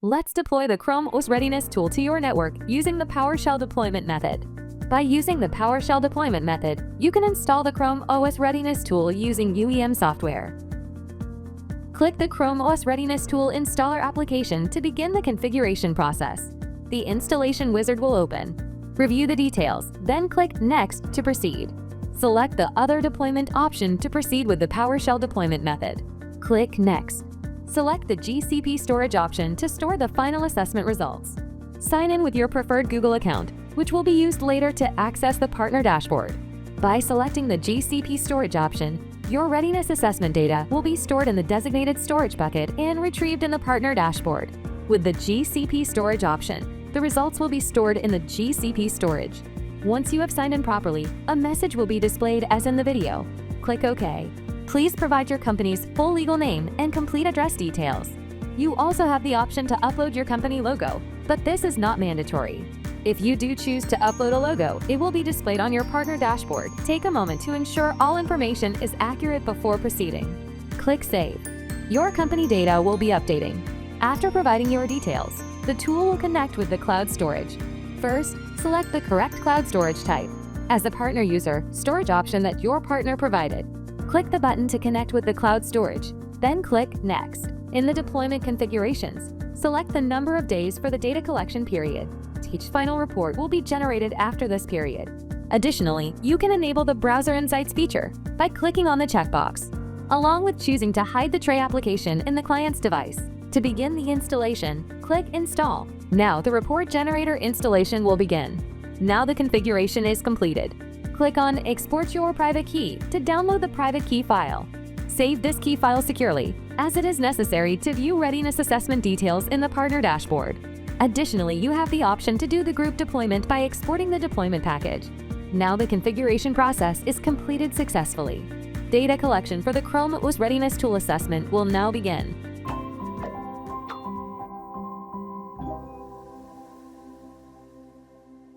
Let's deploy the ChromeOS Readiness Tool to your network using the PowerShell deployment method. By using the PowerShell deployment method, you can install the ChromeOS Readiness Tool using UEM software. Click the ChromeOS Readiness Tool installer application to begin the configuration process. The installation wizard will open. Review the details, then click Next to proceed. Select the Other Deployment option to proceed with the PowerShell deployment method. Click Next. Select the GCP storage option to store the final assessment results. Sign in with your preferred Google account, which will be used later to access the partner dashboard. By selecting the GCP storage option, your readiness assessment data will be stored in the designated storage bucket and retrieved in the partner dashboard. With the GCP storage option, the results will be stored in the GCP storage. Once you have signed in properly, a message will be displayed as in the video. Click OK. Please provide your company's full legal name and complete address details. You also have the option to upload your company logo, but this is not mandatory. If you do choose to upload a logo, it will be displayed on your partner dashboard. Take a moment to ensure all information is accurate before proceeding. Click Save. Your company data will be updating. After providing your details, the tool will connect with the cloud storage. First, select the correct cloud storage type. As the partner user, storage option that your partner provided. Click the button to connect with the cloud storage, then click Next. In the deployment configurations, select the number of days for the data collection period. Each final report will be generated after this period. Additionally, you can enable the Browser Insights feature by clicking on the checkbox, along with choosing to hide the tray application in the client's device. To begin the installation, click Install. Now the report generator installation will begin. Now the configuration is completed. Click on Export your private key to download the private key file. Save this key file securely, as it is necessary to view readiness assessment details in the partner dashboard. Additionally, you have the option to do the group deployment by exporting the deployment package. Now the configuration process is completed successfully. Data collection for the ChromeOS Readiness Tool assessment will now begin.